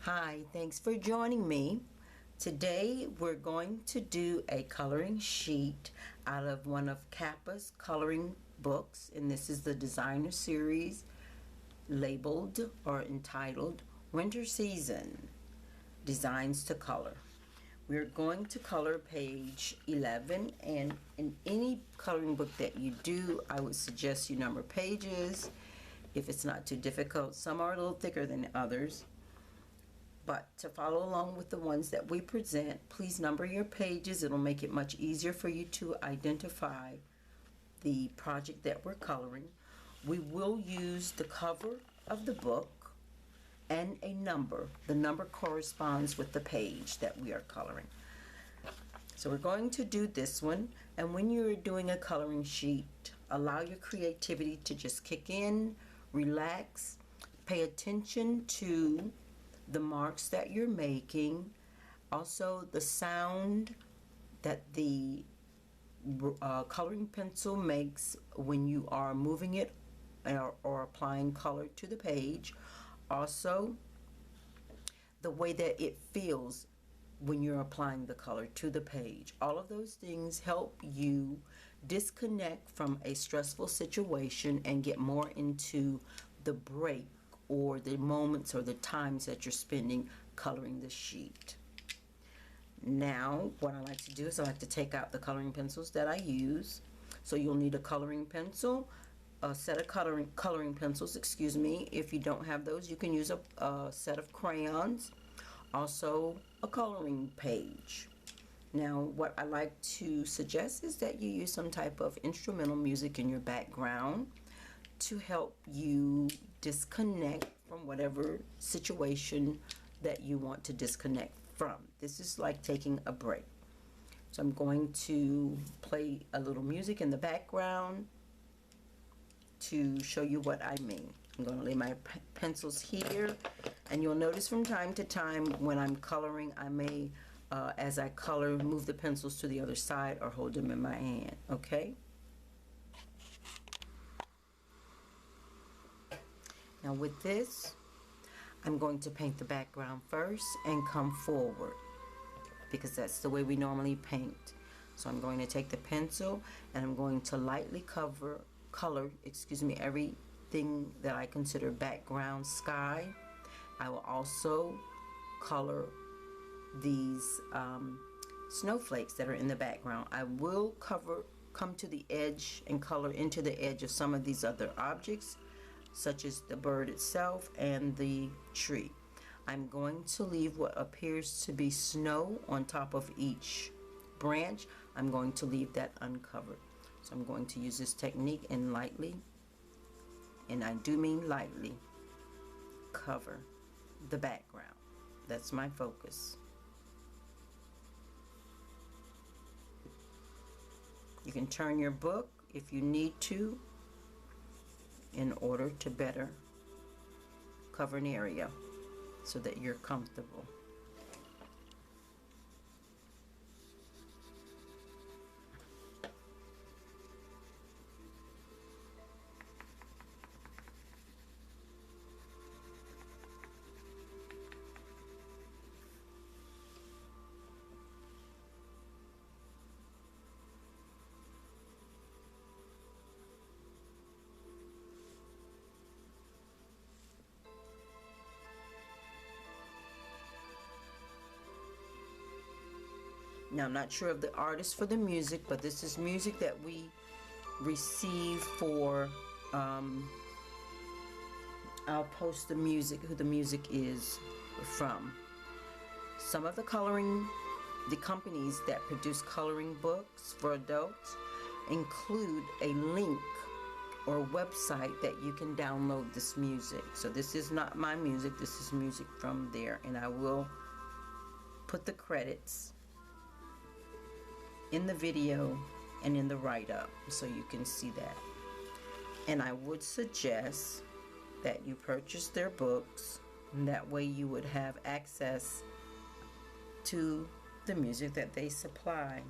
Hi, thanks for joining me. Today we're going to do a coloring sheet out of one of Kappa's coloring books, and this is the designer series labeled or entitled Winter Season Designs to Color. We're going to color page 11, and in any coloring book that you do, I would suggest you number pages if it's not too difficult. Some are a little thicker than others. But to follow along with the ones that we present, please number your pages. It'll make it much easier for you to identify the project that we're coloring. We will use the cover of the book and a number. The number corresponds with the page that we are coloring. So we're going to do this one, and when you're doing a coloring sheet, allow your creativity to just kick in, relax, pay attention to the marks that you're making, also the sound that the coloring pencil makes when you are moving it or applying color to the page, also the way that it feels when you're applying the color to the page. All of those things help you disconnect from a stressful situation and get more into the break or the moments or the times that you're spending coloring the sheet. Now, what I like to do is I like to take out the coloring pencils that I use. So you'll need a coloring pencil, a set of coloring pencils, excuse me. If you don't have those, you can use a set of crayons, also a coloring page. Now, what I like to suggest is that you use some type of instrumental music in your background to help you disconnect from whatever situation that you want to disconnect from. This is like taking a break. So I'm going to play a little music in the background to show you what I mean. I'm going to lay my pencils here, and you'll notice from time to time when I'm coloring, I may, as I color, move the pencils to the other side or hold them in my hand, okay? Now with this, I'm going to paint the background first and come forward because that's the way we normally paint. So I'm going to take the pencil and I'm going to lightly color everything that I consider background sky. I will also color these snowflakes that are in the background. I will come to the edge and color into the edge of some of these other objects, such as the bird itself and the tree. I'm going to leave what appears to be snow on top of each branch. I'm going to leave that uncovered. So I'm going to use this technique and lightly, and I do mean lightly, cover the background. That's my focus. You can turn your book if you need to in order to better cover an area so that you're comfortable. Now, I'm not sure of the artist for the music, but this is music that we receive for, I'll post the music, who the music is from. Some of the companies that produce coloring books for adults include a link or website that you can download this music. So this is not my music, this is music from there, and I will put the credits in the video and in the write-up so you can see that. And I would suggest that you purchase their books, and that way you would have access to the music that they supply.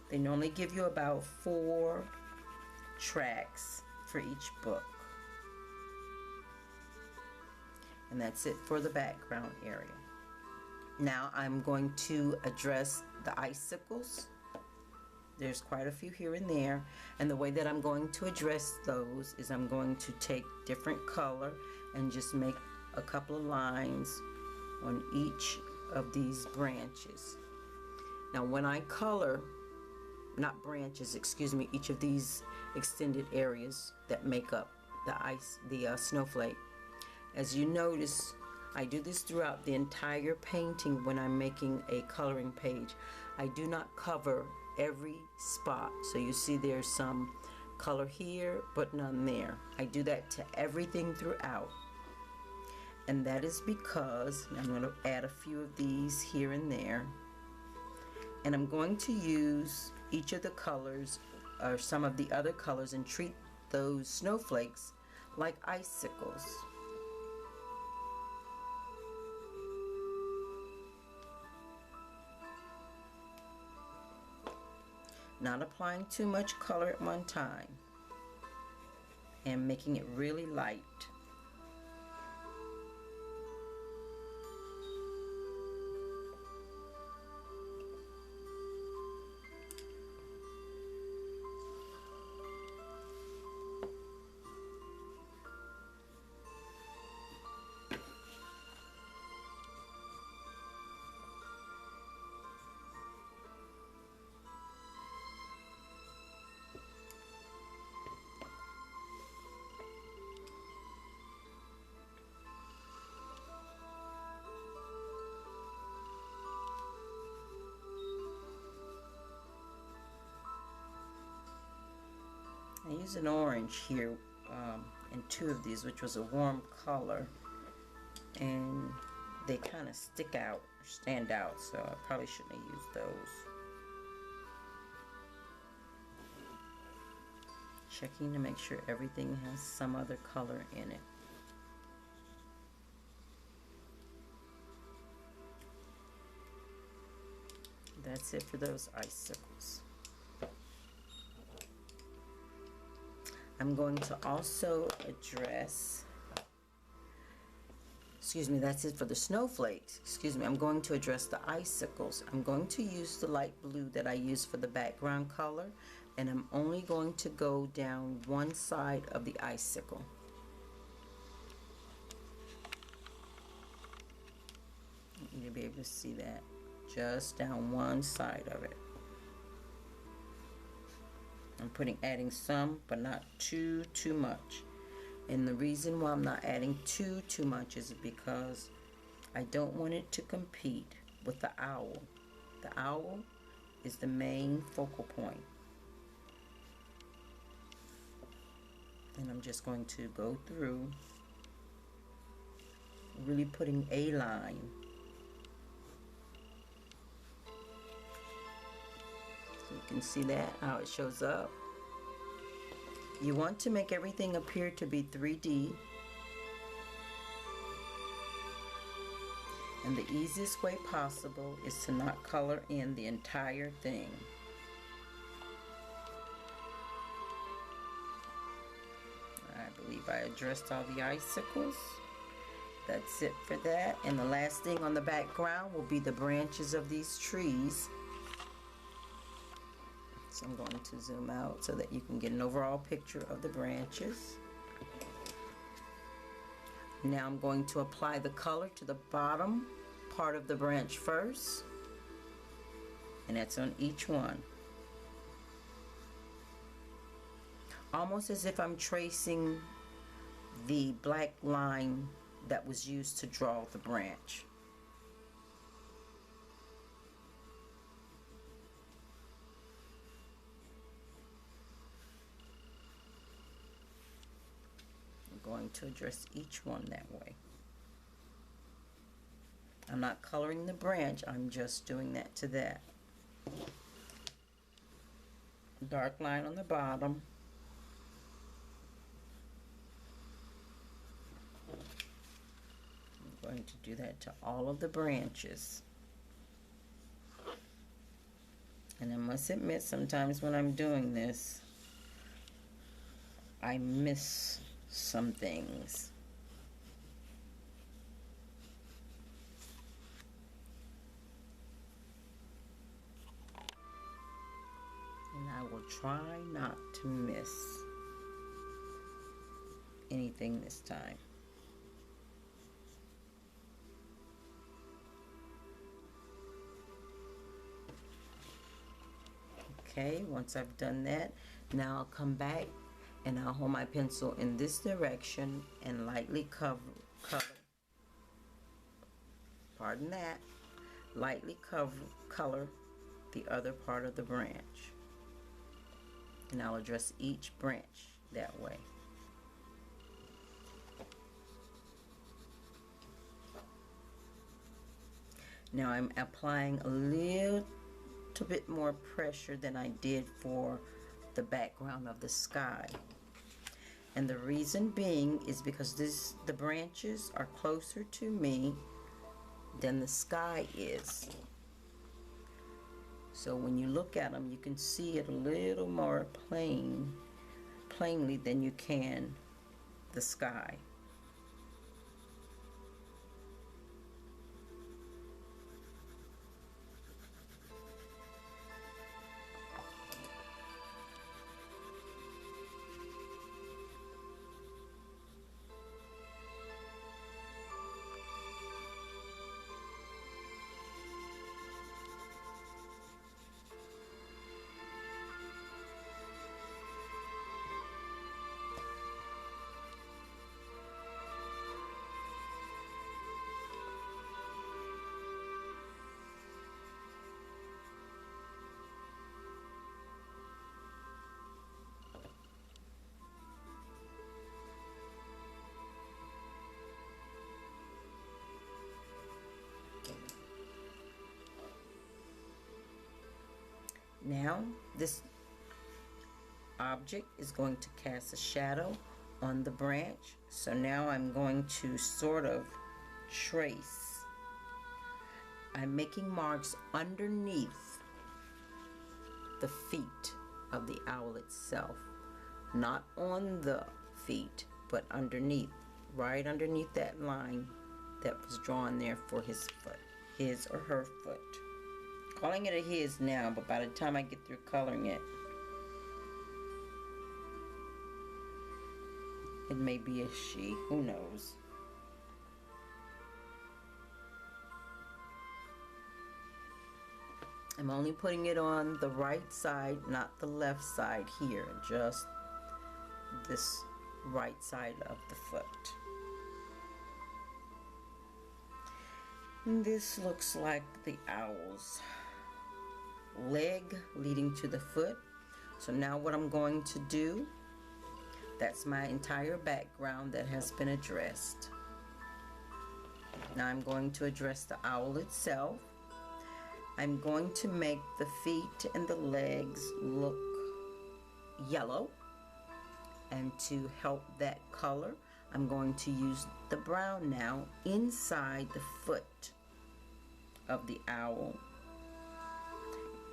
They normally give you about 4 tracks for each book. And that's it for the background area. Now I'm going to address the icicles. There's quite a few here and there, and the way that I'm going to address those is I'm going to take different color and just make a couple of lines on each of these branches. Now when I color, not branches, excuse me, each of these extended areas that make up the snowflake, as you notice, I do this throughout the entire painting when I'm making a coloring page. I do not cover every spot. So you see there's some color here, but none there. I do that to everything throughout. And that is because I'm going to add a few of these here and there. And I'm going to use each of the colors or some of the other colors and treat those snowflakes like icicles. Not applying too much color at one time and making it really light. I use an orange here in two of these, which was a warm color, and they kind of stick out or stand out, so I probably shouldn't have used those. Checking to make sure everything has some other color in it. That's it for those icicles. I'm going to also address, excuse me, that's it for the snowflakes. Excuse me, I'm going to address the icicles. I'm going to use the light blue that I used for the background color, and I'm only going to go down one side of the icicle. You'll be able to see that. Just down one side of it. I'm adding some, but not too much. And the reason why I'm not adding too much is because I don't want it to compete with the owl. The owl is the main focal point. And I'm just going to go through, really putting a line. So you can see that, how it shows up. You want to make everything appear to be 3D. And the easiest way possible is to not color in the entire thing. I believe I addressed all the icicles. That's it for that. And the last thing on the background will be the branches of these trees. So I'm going to zoom out so that you can get an overall picture of the branches. Now I'm going to apply the color to the bottom part of the branch first, and that's on each one. Almost as if I'm tracing the black line that was used to draw the branch. Going to address each one that way. I'm not coloring the branch, I'm just doing that to that. Dark line on the bottom. I'm going to do that to all of the branches. And I must admit, sometimes when I'm doing this, I miss some things. try not to miss anything this time. Okay, once I've done that, now I'll come back and I'll hold my pencil in this direction and lightly color, pardon that, lightly color the other part of the branch. And I'll address each branch that way. Now I'm applying a little bit more pressure than I did for the background of the sky. And the reason being is because the branches are closer to me than the sky is. So when you look at them, you can see it a little more plainly than you can the sky. Now this object is going to cast a shadow on the branch. So now I'm going to sort of trace. I'm making marks underneath the feet of the owl itself. Not on the feet, but underneath, right underneath that line that was drawn there for his foot, his or her foot. Calling it a his now, but by the time I get through coloring it, it may be a she, who knows. I'm only putting it on the right side, not the left side here, just this right side of the foot. And this looks like the owl's leg leading to the foot. So now what I'm going to do, that's my entire background that has been addressed. Now I'm going to address the owl itself. I'm going to make the feet and the legs look yellow, and to help that color, I'm going to use the brown now inside the foot of the owl,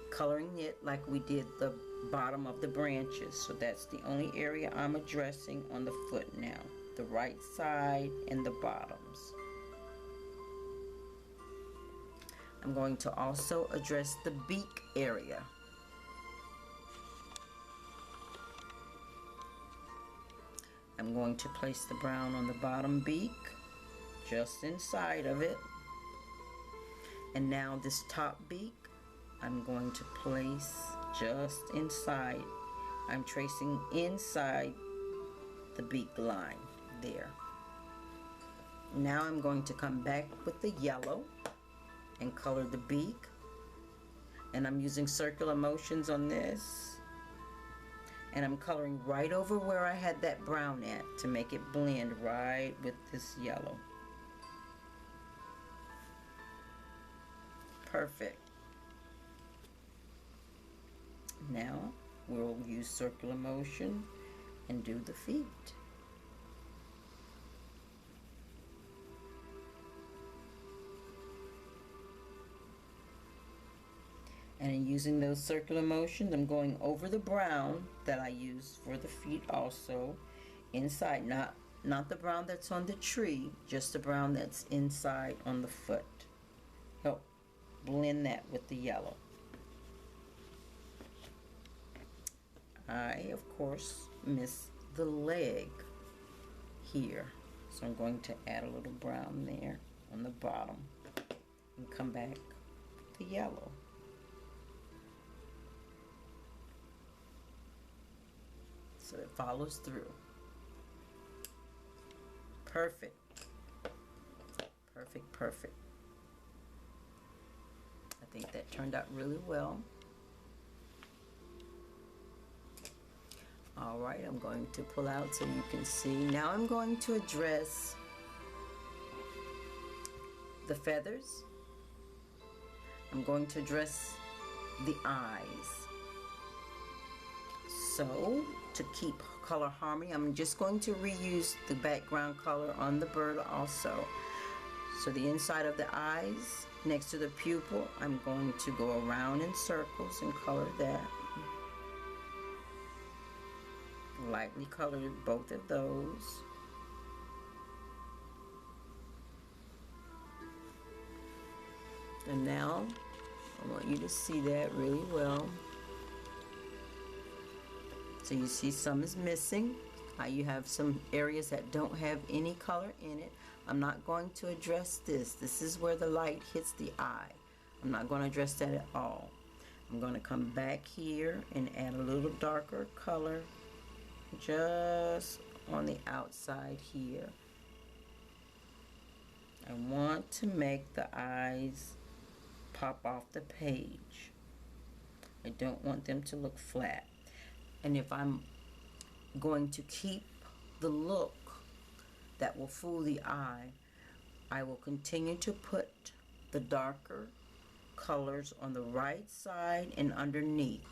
coloring it like we did the bottom of the branches. So that's the only area I'm addressing on the foot now, the right side and the bottoms. I'm going to also address the beak area. I'm going to place the brown on the bottom beak, just inside of it. And now this top beak, I'm going to place just inside. I'm tracing inside the beak line there. Now I'm going to come back with the yellow and color the beak. And I'm using circular motions on this. And I'm coloring right over where I had that brown at to make it blend right with this yellow. Perfect. Now we'll use circular motion and do the feet. And in using those circular motions, I'm going over the brown that I used for the feet also, inside, not the brown that's on the tree, just the brown that's inside on the foot. Help blend that with the yellow. I, of course, missed the leg here. So I'm going to add a little brown there on the bottom and come back to yellow. So it follows through. Perfect. Perfect, perfect. I think that turned out really well. All right, I'm going to pull out so you can see. Now I'm going to address the feathers. I'm going to address the eyes. So, to keep color harmony, I'm just going to reuse the background color on the bird also. So the inside of the eyes, next to the pupil, I'm going to go around in circles and color that. Lightly colored both of those. And now, I want you to see that really well. So you see some is missing. You have some areas that don't have any color in it. I'm not going to address this. This is where the light hits the eye. I'm not going to address that at all. I'm going to come back here and add a little darker color just on the outside here. I want to make the eyes pop off the page. I don't want them to look flat. And if I'm going to keep the look that will fool the eye, I will continue to put the darker colors on the right side and underneath.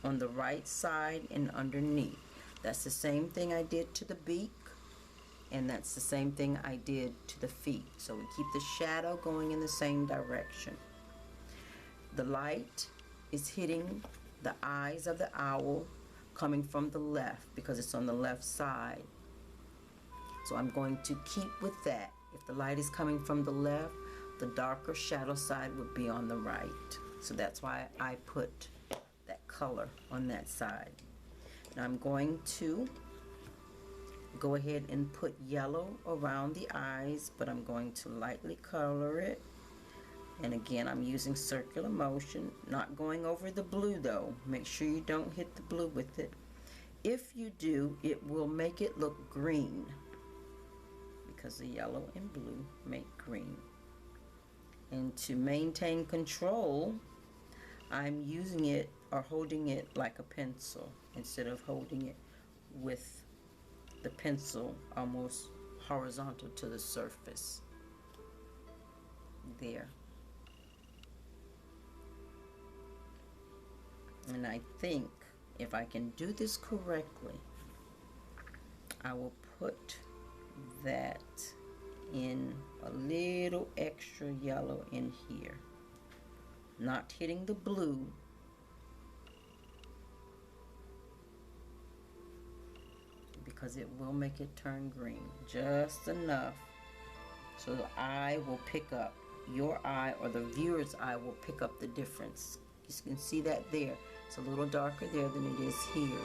On the right side and underneath. That's the same thing I did to the beak, and that's the same thing I did to the feet. So we keep the shadow going in the same direction. The light is hitting the eyes of the owl coming from the left because it's on the left side. So I'm going to keep with that. If the light is coming from the left, the darker shadow side would be on the right. So that's why I put that color on that side. Now I'm going to go ahead and put yellow around the eyes, but I'm going to lightly color it. And again, I'm using circular motion, not going over the blue though. Make sure you don't hit the blue with it. If you do, it will make it look green because the yellow and blue make green. And to maintain control, I'm using it or holding it like a pencil instead of holding it with the pencil almost horizontal to the surface. There. And I think if I can do this correctly, I will put that in a little extra yellow in here. Not hitting the blue, because it will make it turn green. Just enough so the eye will pick up, your eye or the viewer's eye will pick up the difference. You can see that there. It's a little darker there than it is here.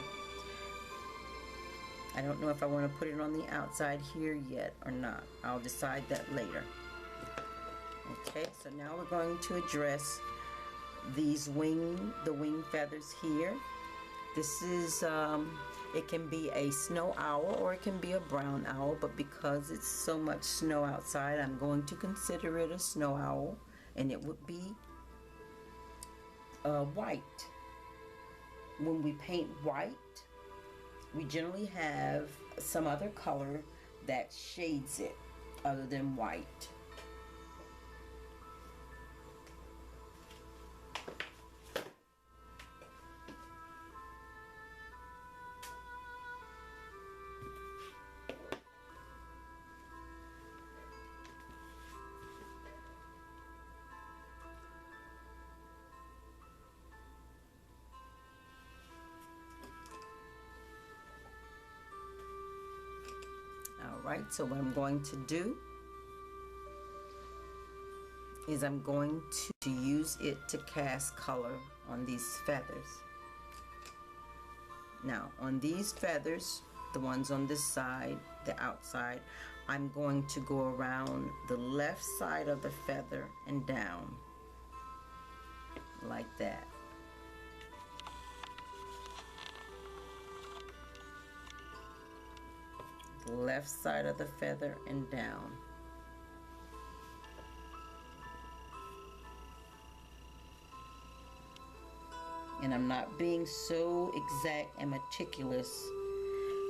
I don't know if I want to put it on the outside here yet or not. I'll decide that later. Okay, so now we're going to address these the wing feathers here. This is, it can be a snow owl or it can be a brown owl, but because it's so much snow outside, I'm going to consider it a snow owl, and it would be white. When we paint white, we generally have some other color that shades it other than white. Alright, so what I'm going to do is I'm going to use it to cast color on these feathers. Now on these feathers, the ones on this side, the outside, I'm going to go around the left side of the feather and down like that. The left side of the feather and down. And I'm not being so exact and meticulous.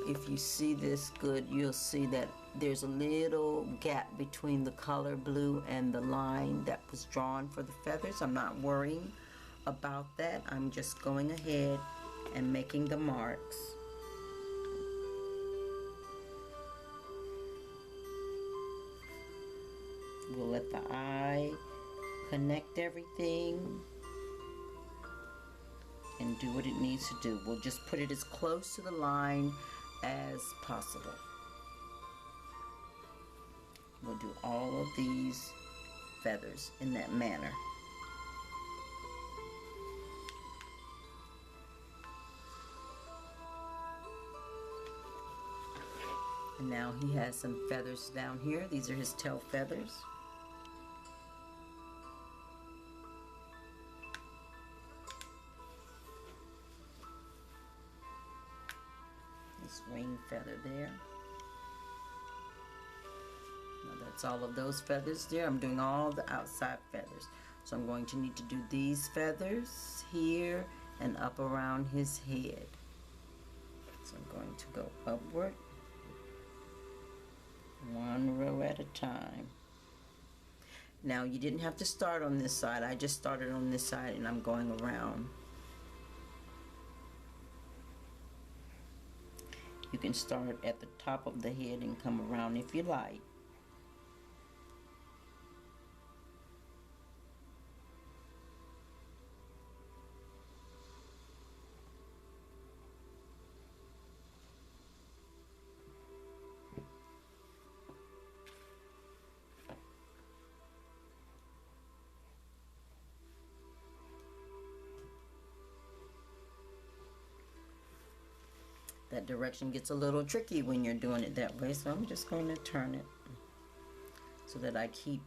If you see this good, you'll see that there's a little gap between the color blue and the line that was drawn for the feathers. I'm not worrying about that. I'm just going ahead and making the marks. We'll let the eye connect everything and do what it needs to do. We'll just put it as close to the line as possible. We'll do all of these feathers in that manner. And now he has some feathers down here. These are his tail feathers. This wing feather there. Now that's all of those feathers there. I'm doing all the outside feathers. So I'm going to need to do these feathers here and up around his head. So I'm going to go upward, one row at a time. Now you didn't have to start on this side. I just started on this side and I'm going around. You can start at the top of the head and come around if you like. That direction gets a little tricky when you're doing it that way, so I'm just going to turn it so that I keep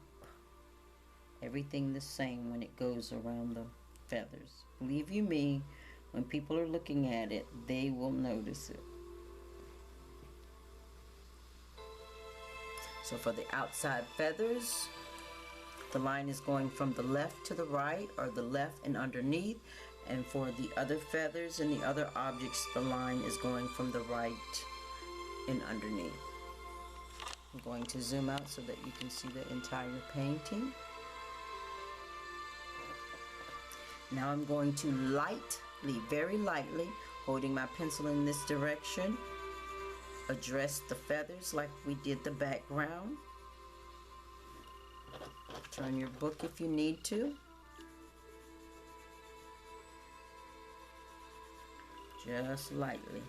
everything the same when it goes around the feathers. Believe you me, when people are looking at it, they will notice it. So for the outside feathers, the line is going from the left to the right, or the left and underneath. And for the other feathers and the other objects, the line is going from the right and underneath. I'm going to zoom out so that you can see the entire painting. Now I'm going to lightly, very lightly, holding my pencil in this direction, address the feathers like we did the background. Turn your book if you need to. Just lightly.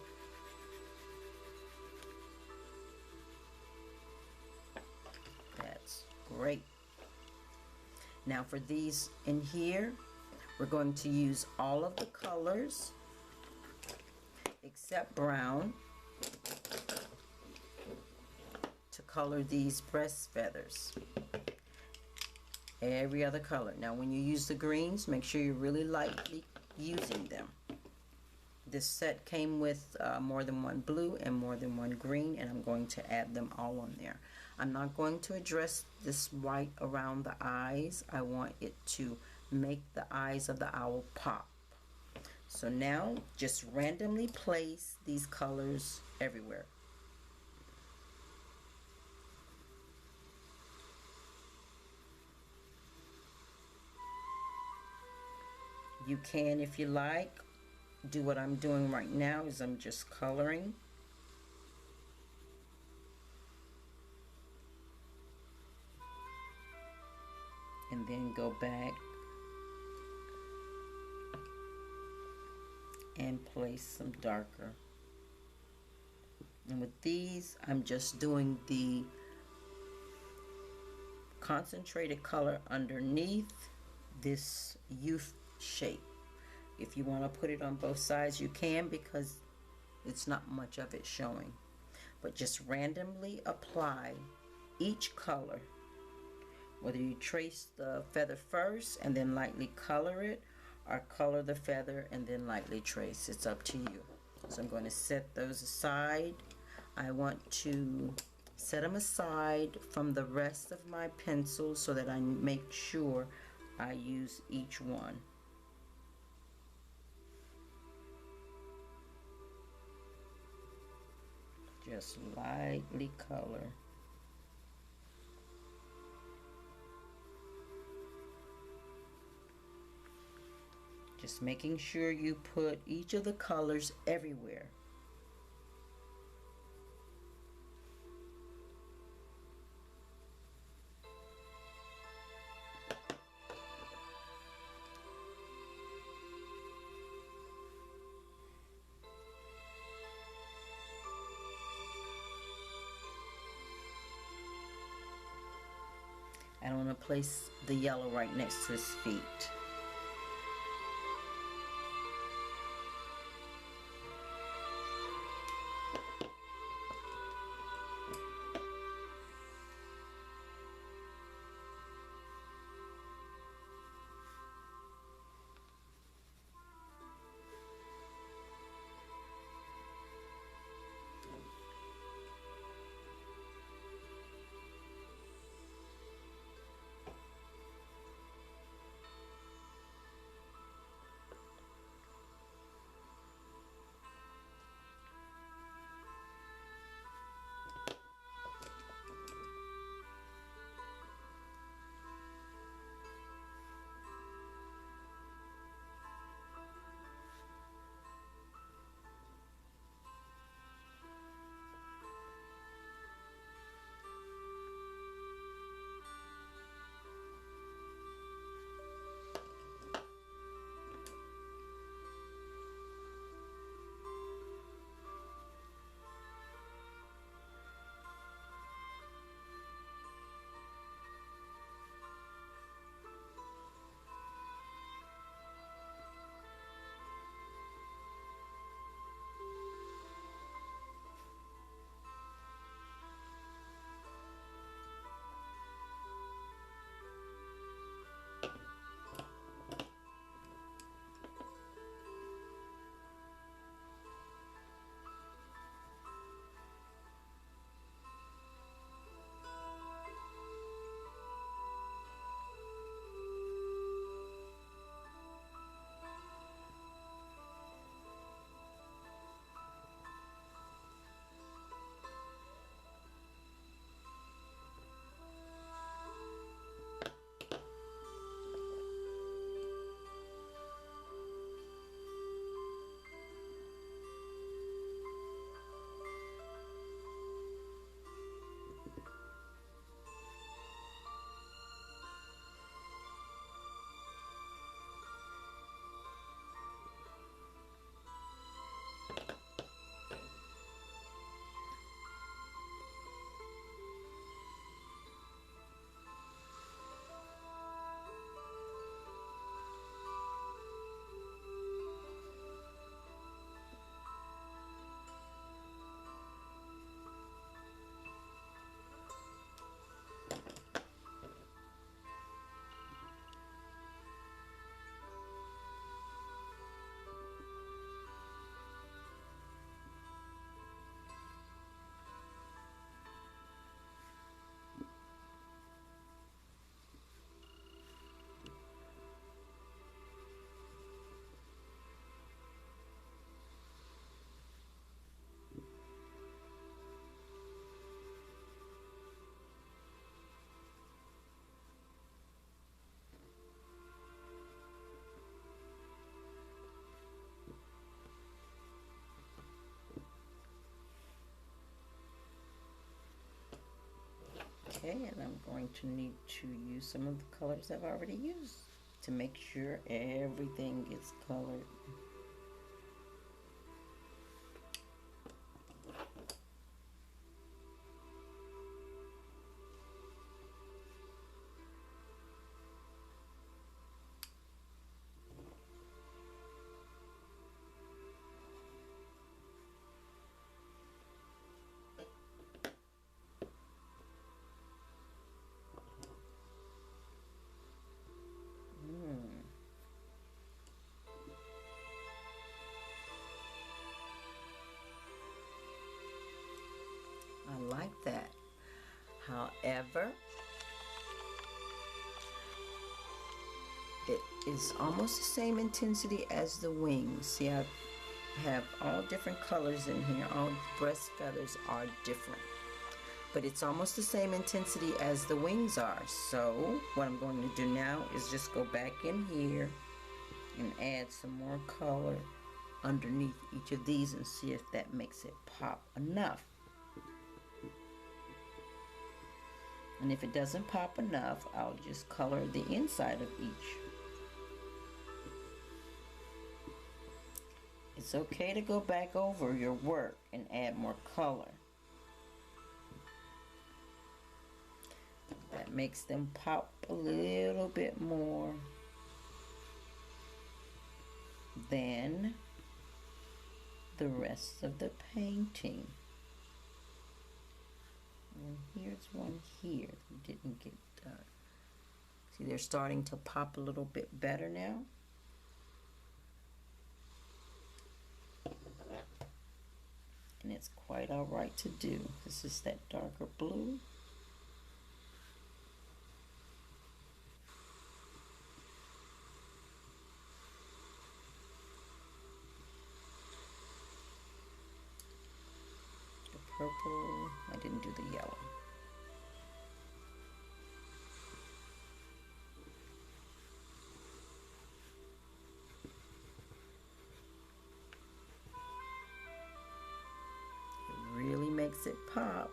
That's great. Now for these in here, we're going to use all of the colors except brown to color these breast feathers. Every other color. Now when you use the greens, make sure you're really lightly using them. This set came with more than one blue and more than one green, and I'm going to add them all on there. I'm not going to address this white around the eyes. I want it to make the eyes of the owl pop. So now just randomly place these colors everywhere. You can, if you like, do what I'm doing right now is I'm just coloring. And then go back and place some darker. And with these, I'm just doing the concentrated color underneath this youth shape. If you want to put it on both sides, you can, because it's not much of it showing. But just randomly apply each color, whether you trace the feather first and then lightly color it, or color the feather and then lightly trace. It's up to you. So I'm going to set those aside. I want to set them aside from the rest of my pencils so that I make sure I use each one. Just lightly color. Just making sure you put each of the colors everywhere. I want to place the yellow right next to his feet. Okay, and I'm going to need to use some of the colors I've already used to make sure everything gets colored. However, it is almost the same intensity as the wings. See, I have all different colors in here. All breast feathers are different, but it's almost the same intensity as the wings are. So what I'm going to do now is just go back in here and add some more color underneath each of these and see if that makes it pop enough. And if it doesn't pop enough, I'll just color the inside of each. It's okay to go back over your work and add more color. That makes them pop a little bit more than the rest of the painting. And here's one here that didn't get done. See, they're starting to pop a little bit better now. And it's quite all right to do. This is that darker blue. The purple, I didn't do the yellow. Really makes it pop.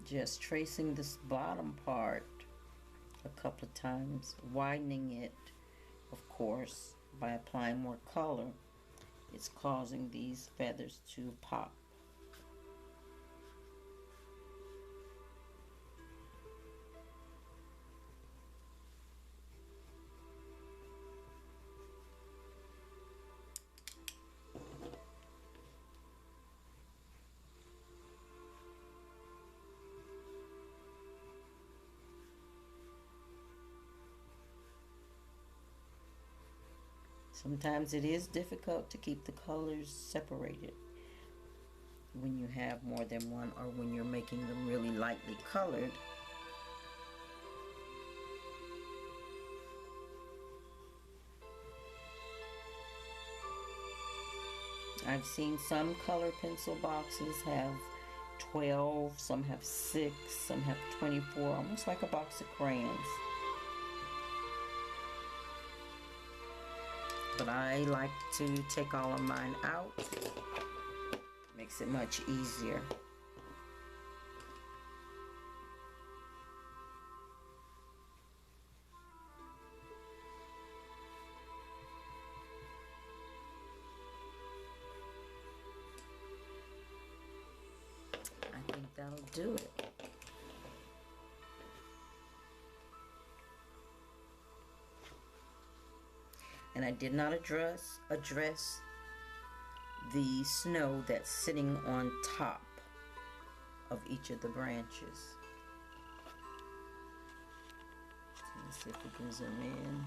Just tracing this bottom part a couple of times, widening it, of course, by applying more color. It's causing these feathers to pop. Sometimes it is difficult to keep the colors separated when you have more than one or when you're making them really lightly colored. I've seen some color pencil boxes have 12, some have 6, some have 24, almost like a box of crayons. But I like to take all of mine out. Makes it much easier. I think that'll do it. And I did not address the snow that's sitting on top of each of the branches. Let's see if we can zoom in.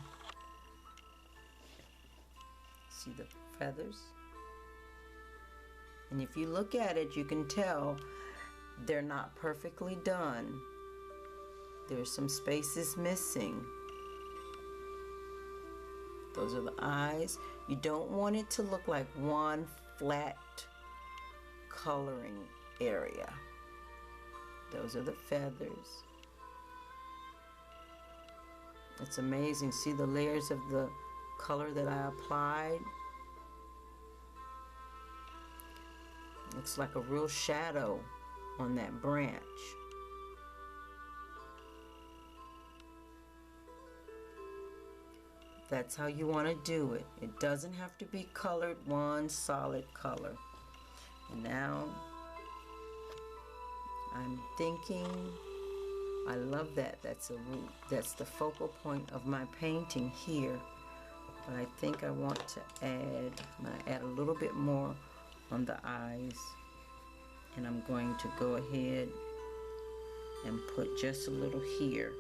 See the feathers? And if you look at it, you can tell they're not perfectly done. There's some spaces missing. Those are the eyes. You don't want it to look like one flat coloring area. Those are the feathers. It's amazing. See the layers of the color that I applied? Looks like a real shadow on that branch. That's how you want to do it. It doesn't have to be colored one solid color. And now I'm thinking I love that. That's the focal point of my painting here. But I think I want to add a little bit more on the eyes. And I'm going to go ahead and put just a little here.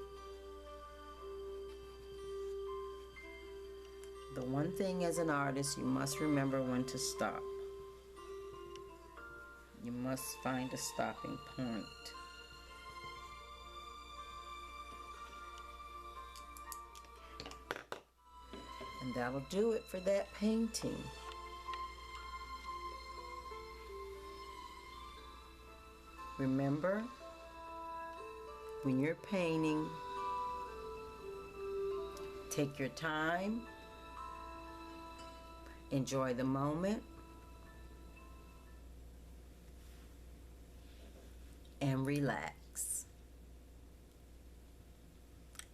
The one thing as an artist, you must remember when to stop. You must find a stopping point. And that'll do it for that painting. Remember, when you're painting, take your time, enjoy the moment, and relax.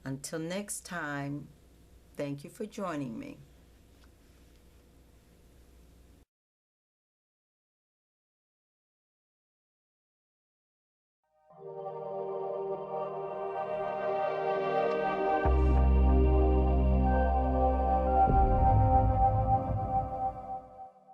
Until next time, thank you for joining me.